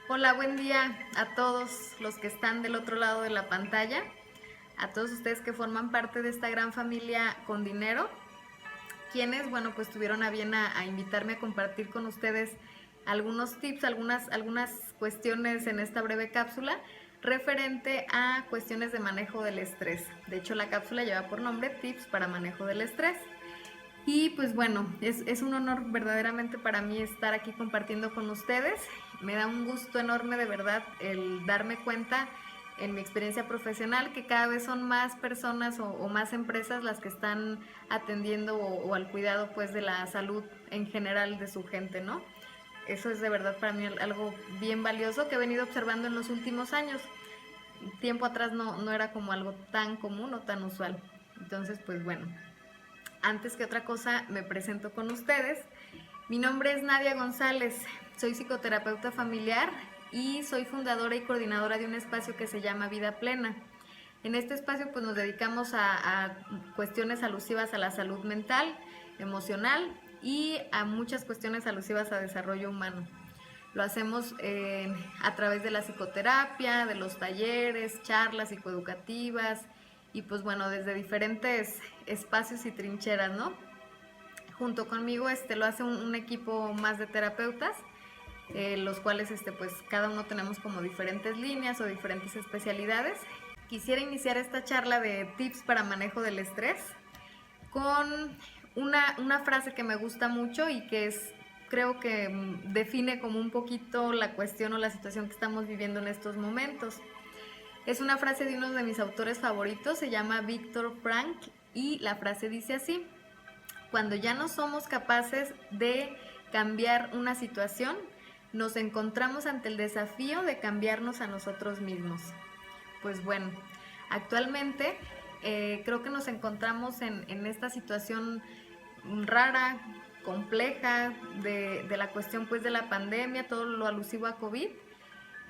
Hola, buen día a todos los que están del otro lado de la pantalla, a todos ustedes que forman parte de esta gran familia con dinero, quienes, bueno, pues tuvieron a bien a invitarme a compartir con ustedes algunos tips, algunas cuestiones en esta breve cápsula referente a cuestiones de manejo del estrés. De hecho, la cápsula lleva por nombre Tips para manejo del estrés. Y pues bueno, es un honor verdaderamente para mí estar aquí compartiendo con ustedes. Me da un gusto enorme de verdad el darme cuenta en mi experiencia profesional que cada vez son más personas o más empresas las que están atendiendo o al cuidado pues de la salud en general de su gente, ¿no? Eso es de verdad para mí algo bien valioso que he venido observando en los últimos años. Tiempo atrás no era como algo tan común o tan usual. Entonces pues bueno, antes que otra cosa, me presento con ustedes. Mi nombre es Nadia González, soy psicoterapeuta familiar y soy fundadora y coordinadora de un espacio que se llama Vida Plena. En este espacio pues nos dedicamos a cuestiones alusivas a la salud mental, emocional y a muchas cuestiones alusivas a desarrollo humano. Lo hacemos a través de la psicoterapia, de los talleres, charlas psicoeducativas y pues bueno, desde diferentes espacios y trincheras, ¿no? Junto conmigo lo hace un equipo más de terapeutas, los cuales pues cada uno tenemos como diferentes líneas o diferentes especialidades. Quisiera iniciar esta charla de tips para manejo del estrés con una frase que me gusta mucho y que creo que define como un poquito la cuestión o la situación que estamos viviendo en estos momentos. Es una frase de uno de mis autores favoritos, se llama Viktor Frankl y la frase dice así: cuando ya no somos capaces de cambiar una situación, nos encontramos ante el desafío de cambiarnos a nosotros mismos. Pues bueno, actualmente creo que nos encontramos en esta situación rara, compleja de la cuestión pues de la pandemia, todo lo alusivo a COVID.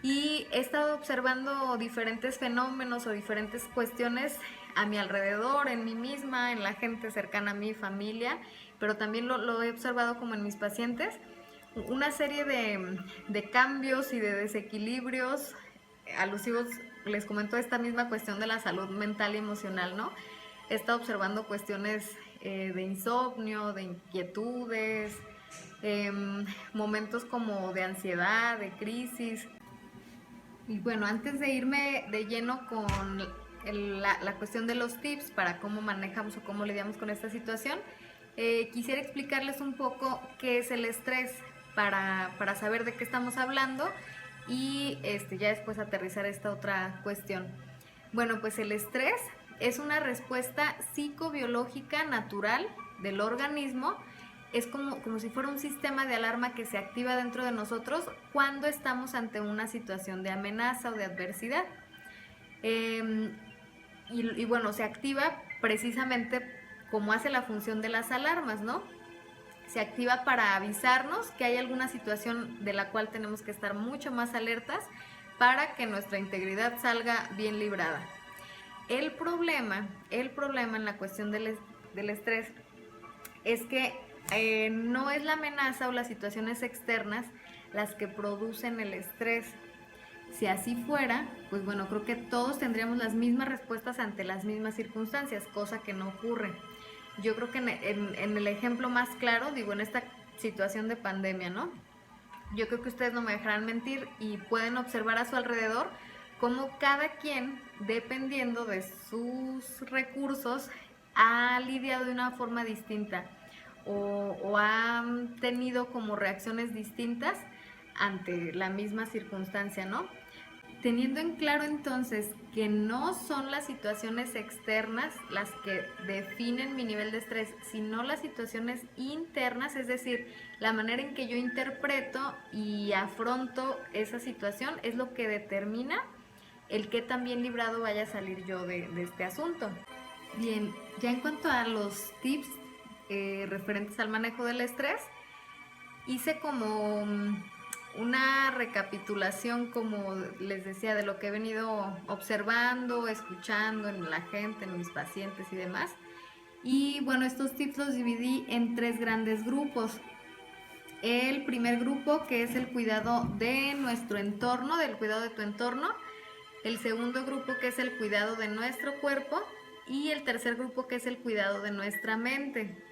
Y he estado observando diferentes fenómenos o diferentes cuestiones a mi alrededor, en mí misma, en la gente cercana a mi familia, pero también lo he observado como en mis pacientes, una serie de cambios y de desequilibrios alusivos, les comento esta misma cuestión de la salud mental y emocional, ¿no? He estado observando cuestiones de insomnio, de inquietudes, momentos como de ansiedad, de crisis. Y bueno, antes de irme de lleno con la cuestión de los tips para cómo manejamos o cómo lidiamos con esta situación, quisiera explicarles un poco qué es el estrés para saber de qué estamos hablando y ya después aterrizar esta otra cuestión. Bueno, pues el estrés es una respuesta psicobiológica natural del organismo. Es como si fuera un sistema de alarma que se activa dentro de nosotros cuando estamos ante una situación de amenaza o de adversidad. Eh, y bueno, se activa precisamente como hace la función de las alarmas, ¿no? Se activa para avisarnos que hay alguna situación de la cual tenemos que estar mucho más alertas para que nuestra integridad salga bien librada. El problema en la cuestión del estrés es que no es la amenaza o las situaciones externas las que producen el estrés. Si así fuera, pues bueno, creo que todos tendríamos las mismas respuestas ante las mismas circunstancias, cosa que no ocurre. Yo creo que en el ejemplo más claro, digo, en esta situación de pandemia, ¿no? Yo creo que ustedes no me dejarán mentir y pueden observar a su alrededor cómo cada quien, dependiendo de sus recursos, ha lidiado de una forma distinta o ha tenido como reacciones distintas ante la misma circunstancia, ¿no? Teniendo en claro entonces que no son las situaciones externas las que definen mi nivel de estrés, sino las situaciones internas, es decir, la manera en que yo interpreto y afronto esa situación es lo que determina el qué tan bien librado vaya a salir yo de este asunto. Bien, ya en cuanto a los tips referentes al manejo del estrés, hice como una recapitulación, como les decía, de lo que he venido observando, escuchando en la gente, en mis pacientes y demás. Y bueno, estos tips los dividí en tres grandes grupos. El primer grupo, que es el cuidado de nuestro entorno, del cuidado de tu entorno. El segundo grupo, que es el cuidado de nuestro cuerpo. Y el tercer grupo, que es el cuidado de nuestra mente.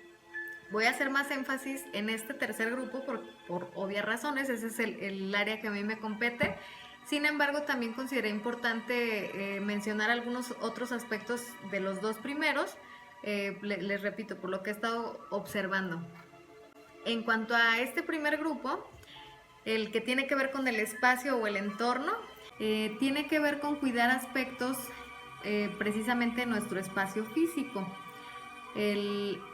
Voy a hacer más énfasis en este tercer grupo por obvias razones, ese es el área que a mí me compete. Sin embargo, también consideré importante mencionar algunos otros aspectos de los dos primeros, les repito, por lo que he estado observando. En cuanto a este primer grupo, el que tiene que ver con el espacio o el entorno, tiene que ver con cuidar aspectos precisamente de nuestro espacio físico.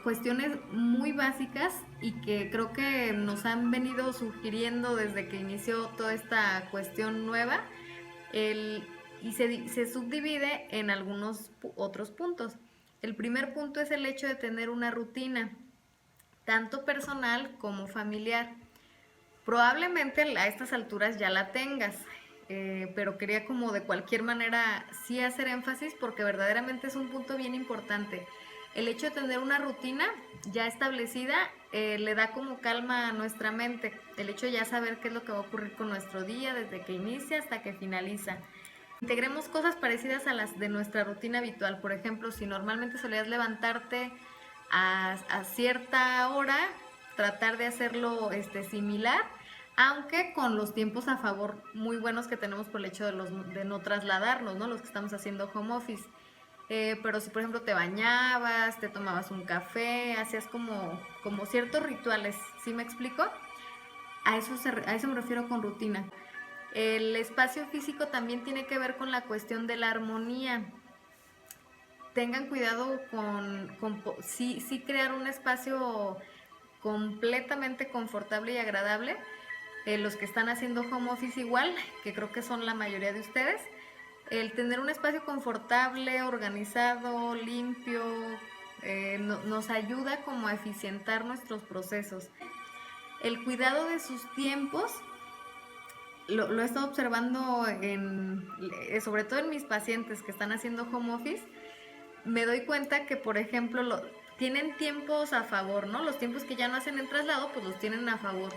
Cuestiones muy básicas y que creo que nos han venido sugiriendo desde que inició toda esta cuestión nueva, y se subdivide en algunos otros puntos. El primer punto es el hecho de tener una rutina, tanto personal como familiar. Probablemente a estas alturas ya la tengas, pero quería como de cualquier manera sí hacer énfasis porque verdaderamente es un punto bien importante. El hecho de tener una rutina ya establecida le da como calma a nuestra mente. El hecho de ya saber qué es lo que va a ocurrir con nuestro día desde que inicia hasta que finaliza. Integremos cosas parecidas a las de nuestra rutina habitual. Por ejemplo, si normalmente solías levantarte a cierta hora, tratar de hacerlo similar, aunque con los tiempos a favor muy buenos que tenemos por el hecho de no trasladarnos, ¿no? Los que estamos haciendo home office. Pero si por ejemplo te bañabas, te tomabas un café, hacías como ciertos rituales, ¿sí me explico? A eso me refiero con rutina. El espacio físico también tiene que ver con la cuestión de la armonía. Tengan cuidado con sí crear un espacio completamente confortable y agradable. Los que están haciendo home office igual, que creo que son la mayoría de ustedes, el tener un espacio confortable, organizado, limpio, nos ayuda como a eficientar nuestros procesos. El cuidado de sus tiempos, lo he estado observando sobre todo en mis pacientes que están haciendo home office. Me doy cuenta que, por ejemplo, tienen tiempos a favor, ¿no? Los tiempos que ya no hacen en traslado, pues los tienen a favor.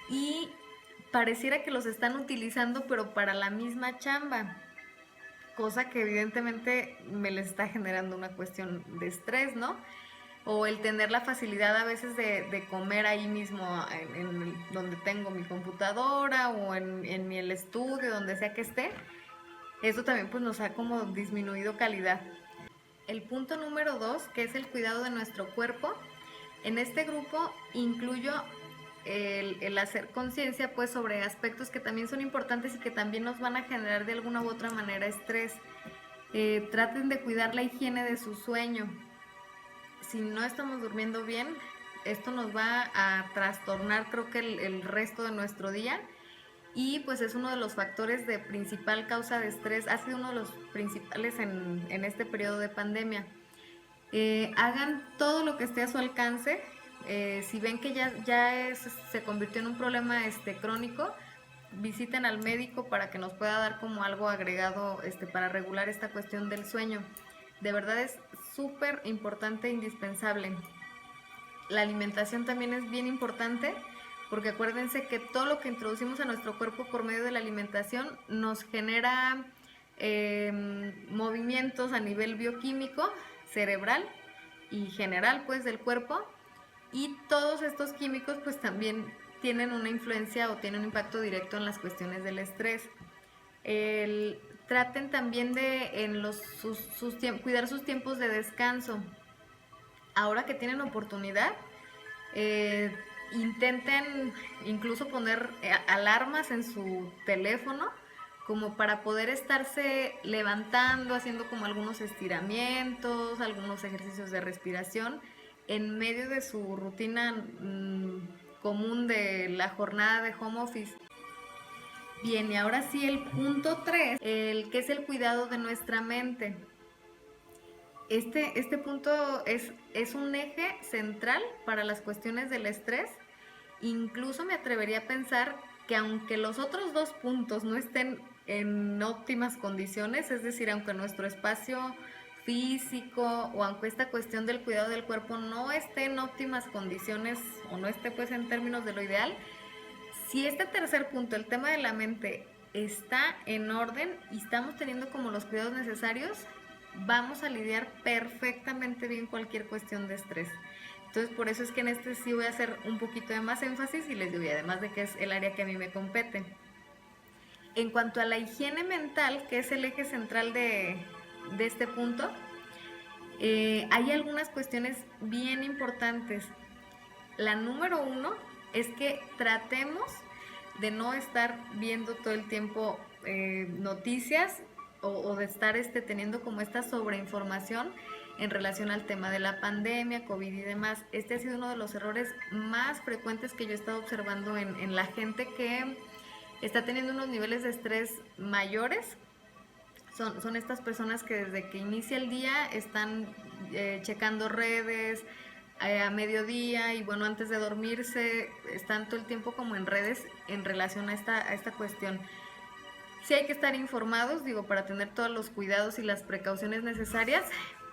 Y pareciera que los están utilizando, pero para la misma chamba. Cosa que evidentemente me les está generando una cuestión de estrés, ¿no? O el tener la facilidad a veces de comer ahí mismo donde tengo mi computadora o en el estudio, donde sea que esté. Eso también pues nos ha como disminuido calidad. El punto número 2, que es el cuidado de nuestro cuerpo. En este grupo incluyo el hacer conciencia pues sobre aspectos que también son importantes y que también nos van a generar de alguna u otra manera estrés. Traten de cuidar la higiene de su sueño. Si no estamos durmiendo bien, esto nos va a trastornar creo que el resto de nuestro día, y pues es uno de los factores de principal causa de estrés, ha sido uno de los principales en este periodo de pandemia. Hagan todo lo que esté a su alcance. Si ven que se convirtió en un problema crónico, visiten al médico para que nos pueda dar como algo agregado para regular esta cuestión del sueño. De verdad es súper importante e indispensable. La alimentación también es bien importante, porque acuérdense que todo lo que introducimos a nuestro cuerpo por medio de la alimentación nos genera movimientos a nivel bioquímico, cerebral y general pues del cuerpo, y todos estos químicos pues también tienen una influencia o tienen un impacto directo en las cuestiones del estrés. Traten también de cuidar sus tiempos de descanso. Ahora que tienen oportunidad, intenten incluso poner alarmas en su teléfono como para poder estarse levantando, haciendo como algunos estiramientos, algunos ejercicios de respiración en medio de su rutina común de la jornada de home office. Bien, y ahora sí el punto 3, que es el cuidado de nuestra mente. Este punto es un eje central para las cuestiones del estrés. Incluso me atrevería a pensar que aunque los otros dos puntos no estén en óptimas condiciones, es decir, aunque nuestro espacio físico o aunque esta cuestión del cuidado del cuerpo no esté en óptimas condiciones o no esté pues en términos de lo ideal, si este tercer punto, el tema de la mente, está en orden y estamos teniendo como los cuidados necesarios, vamos a lidiar perfectamente bien cualquier cuestión de estrés. Entonces por eso es que en este sí voy a hacer un poquito de más énfasis y les digo, y además de que es el área que a mí me compete. En cuanto a la higiene mental, que es el eje central de este punto, hay algunas cuestiones bien importantes. La número uno es que tratemos de no estar viendo todo el tiempo noticias o de estar teniendo como esta sobreinformación en relación al tema de la pandemia, COVID y demás. Este ha sido uno de los errores más frecuentes que yo he estado observando en la gente que está teniendo unos niveles de estrés mayores. Son estas personas que desde que inicia el día están checando redes, a mediodía y bueno, antes de dormirse, están todo el tiempo como en redes en relación a esta cuestión. Sí hay que estar informados, digo, para tener todos los cuidados y las precauciones necesarias,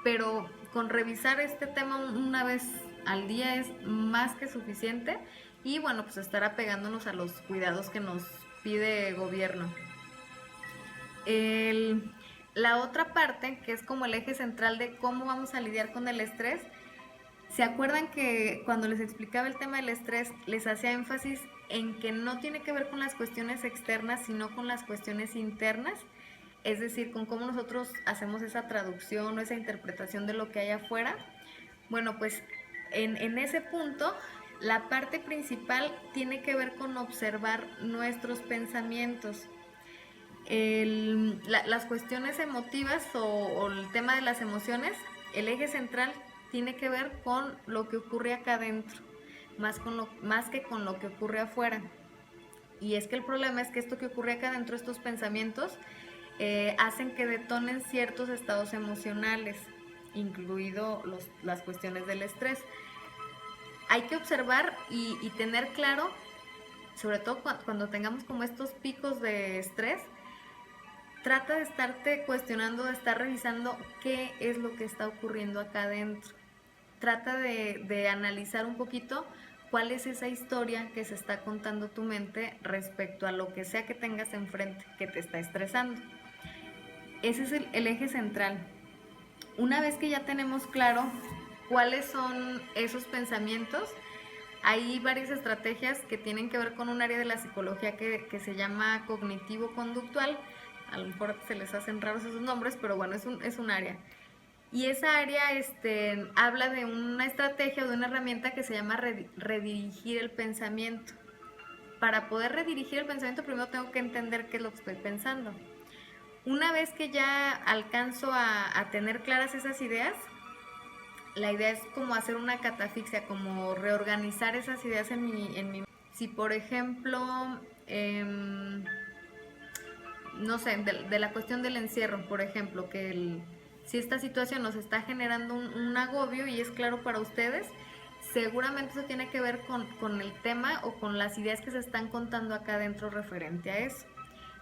pero con revisar este tema una vez al día es más que suficiente y bueno, pues estar apegándonos a los cuidados que nos pide gobierno. La otra parte, que es como el eje central de cómo vamos a lidiar con el estrés, ¿se acuerdan que cuando les explicaba el tema del estrés les hacía énfasis en que no tiene que ver con las cuestiones externas, sino con las cuestiones internas? Es decir, con cómo nosotros hacemos esa traducción o esa interpretación de lo que hay afuera. Bueno, pues en ese punto, la parte principal tiene que ver con observar nuestros pensamientos. Las cuestiones emotivas o el tema de las emociones, el eje central tiene que ver con lo que ocurre acá adentro, más que con lo que ocurre afuera. Y es que el problema es que esto que ocurre acá adentro, estos pensamientos, hacen que detonen ciertos estados emocionales, incluido las cuestiones del estrés. Hay que observar y tener claro, sobre todo cuando tengamos como estos picos de estrés, trata de estarte cuestionando, de estar revisando qué es lo que está ocurriendo acá adentro. Trata de analizar un poquito cuál es esa historia que se está contando tu mente respecto a lo que sea que tengas enfrente que te está estresando. Ese es el eje central. Una vez que ya tenemos claro cuáles son esos pensamientos, hay varias estrategias que tienen que ver con un área de la psicología que se llama cognitivo-conductual. A lo mejor se les hacen raros esos nombres, pero bueno, es un área. Y esa área habla de una estrategia o de una herramienta que se llama redirigir el pensamiento. Para poder redirigir el pensamiento, primero tengo que entender qué es lo que estoy pensando. Una vez que ya alcanzo a tener claras esas ideas, la idea es como hacer una catafixia, como reorganizar esas ideas en mi. Si por ejemplo, no sé, de la cuestión del encierro, por ejemplo, si esta situación nos está generando un agobio y es claro para ustedes, seguramente eso tiene que ver con el tema o con las ideas que se están contando acá adentro referente a eso.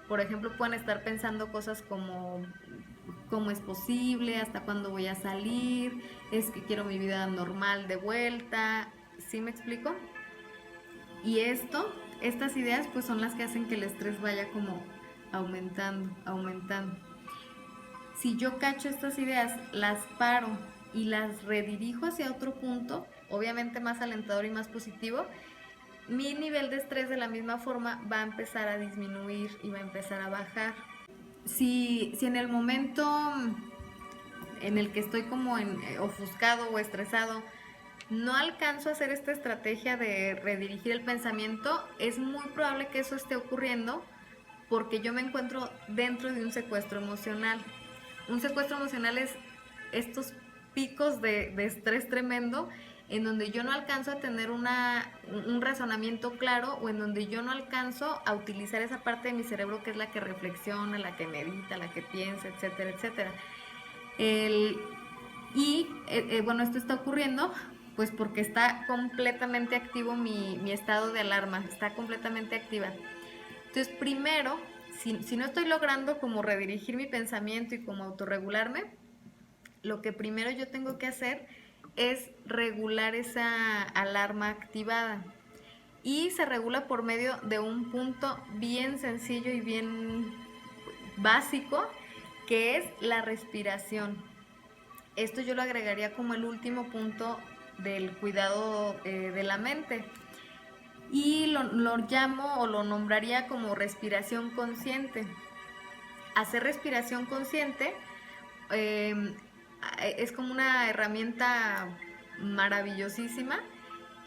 Por ejemplo, pueden estar pensando cosas como cómo es posible, hasta cuándo voy a salir, es que quiero mi vida normal de vuelta, ¿sí me explico? Y estas ideas pues son las que hacen que el estrés vaya como aumentando. Si yo cacho estas ideas, las paro y las redirijo hacia otro punto, obviamente más alentador y más positivo, mi nivel de estrés de la misma forma va a empezar a disminuir y va a empezar a bajar. Si en el momento en el que estoy como ofuscado o estresado, no alcanzo a hacer esta estrategia de redirigir el pensamiento, es muy probable que eso esté ocurriendo porque yo me encuentro dentro de un secuestro emocional. Un secuestro emocional es estos picos de estrés tremendo en donde yo no alcanzo a tener un razonamiento claro o en donde yo no alcanzo a utilizar esa parte de mi cerebro que es la que reflexiona, la que medita, la que piensa, etcétera, etcétera. Bueno, esto está ocurriendo pues porque está completamente activo mi estado de alarma, está completamente activa. Entonces, primero, si no estoy logrando como redirigir mi pensamiento y como autorregularme, lo que primero yo tengo que hacer es regular esa alarma activada. Y se regula por medio de un punto bien sencillo y bien básico, que es la respiración. Esto yo lo agregaría como el último punto del cuidado de la mente. Y lo llamo o lo nombraría como respiración consciente. Hacer respiración consciente es como una herramienta maravillosísima,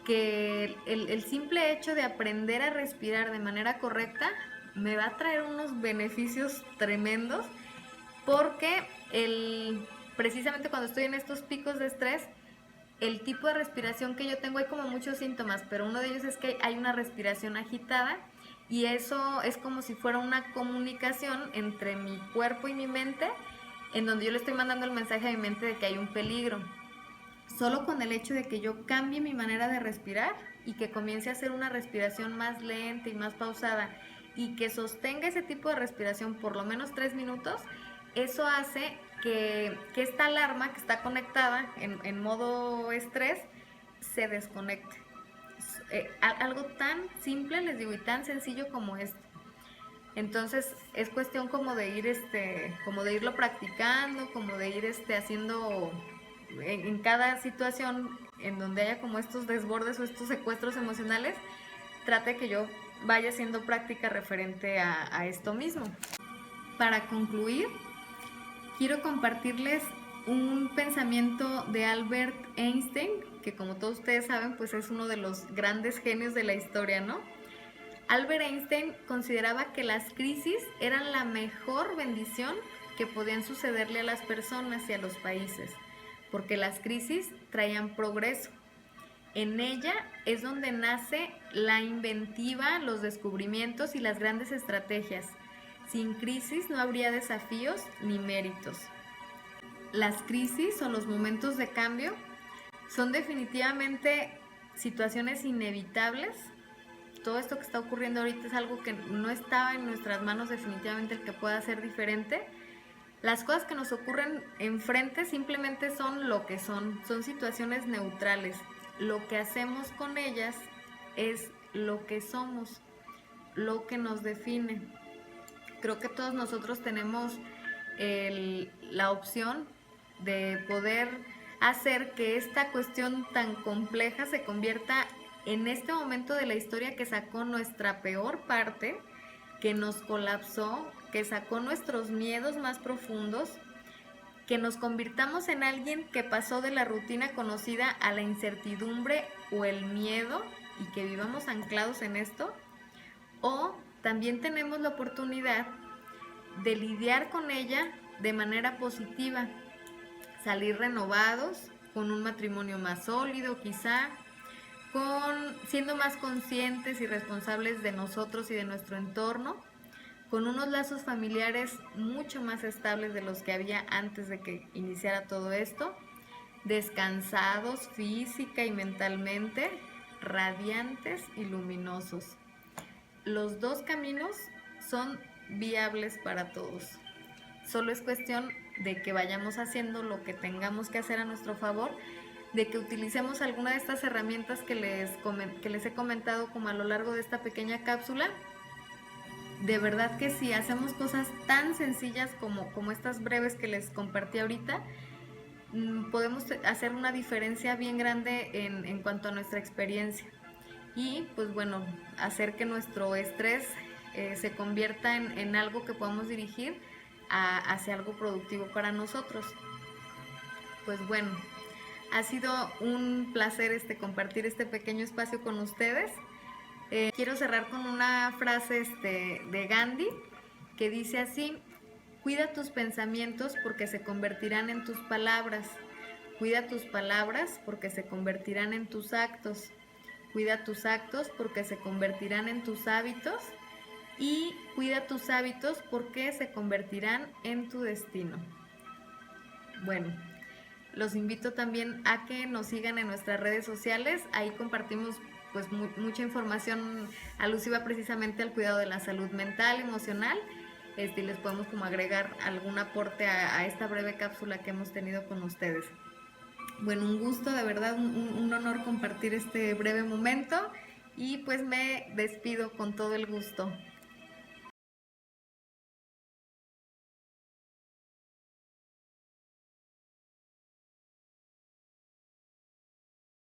que el simple hecho de aprender a respirar de manera correcta me va a traer unos beneficios tremendos, porque precisamente cuando estoy en estos picos de estrés, el tipo de respiración que yo tengo, hay como muchos síntomas, pero uno de ellos es que hay una respiración agitada, y eso es como si fuera una comunicación entre mi cuerpo y mi mente, en donde yo le estoy mandando el mensaje a mi mente de que hay un peligro. Solo con el hecho de que yo cambie mi manera de respirar y que comience a hacer una respiración más lenta y más pausada, y que sostenga ese tipo de respiración por lo menos 3 minutos, eso hace que esta alarma que está conectada en modo estrés se desconecte. Algo tan simple, les digo, y tan sencillo como esto. Entonces es cuestión como de ir como de irlo practicando, como de ir haciendo en cada situación en donde haya como estos desbordes o estos secuestros emocionales, trate que yo vaya haciendo práctica referente a esto mismo. Para concluir, quiero compartirles un pensamiento de Albert Einstein, que como todos ustedes saben, pues es uno de los grandes genios de la historia, ¿no? Albert Einstein consideraba que las crisis eran la mejor bendición que podían sucederle a las personas y a los países, porque las crisis traían progreso. En ella es donde nace la inventiva, los descubrimientos y las grandes estrategias. Sin crisis no habría desafíos ni méritos. Las crisis o los momentos de cambio son definitivamente situaciones inevitables. Todo esto que está ocurriendo ahorita es algo que no estaba en nuestras manos, definitivamente, el que pueda ser diferente. Las cosas que nos ocurren enfrente simplemente son lo que son situaciones neutrales. Lo que hacemos con ellas es lo que somos, lo que nos define. Creo que todos nosotros tenemos la opción de poder hacer que esta cuestión tan compleja se convierta en este momento de la historia que sacó nuestra peor parte, que nos colapsó, que sacó nuestros miedos más profundos, que nos convirtamos en alguien que pasó de la rutina conocida a la incertidumbre o el miedo, y que vivamos anclados en esto. O también tenemos la oportunidad de lidiar con ella de manera positiva, salir renovados, con un matrimonio más sólido quizá, siendo más conscientes y responsables de nosotros y de nuestro entorno, con unos lazos familiares mucho más estables de los que había antes de que iniciara todo esto, descansados física y mentalmente, radiantes y luminosos. Los dos caminos son viables para todos. Solo es cuestión de que vayamos haciendo lo que tengamos que hacer a nuestro favor, de que utilicemos alguna de estas herramientas que les he comentado como a lo largo de esta pequeña cápsula. De verdad que si hacemos cosas tan sencillas como estas breves que les compartí ahorita, podemos hacer una diferencia bien grande en cuanto a nuestra experiencia. Y pues bueno, hacer que nuestro estrés se convierta en algo que podamos dirigir hacia algo productivo para nosotros. Pues bueno, ha sido un placer compartir este pequeño espacio con ustedes. Quiero cerrar con una frase de Gandhi, que dice así: cuida tus pensamientos porque se convertirán en tus palabras, cuida tus palabras porque se convertirán en tus actos, cuida tus actos porque se convertirán en tus hábitos, y cuida tus hábitos porque se convertirán en tu destino. Bueno, los invito también a que nos sigan en nuestras redes sociales. Ahí compartimos pues mucha información alusiva precisamente al cuidado de la salud mental, emocional. y les podemos como agregar algún aporte a esta breve cápsula que hemos tenido con ustedes. Bueno, un gusto, de verdad, un honor compartir este breve momento y pues me despido con todo el gusto.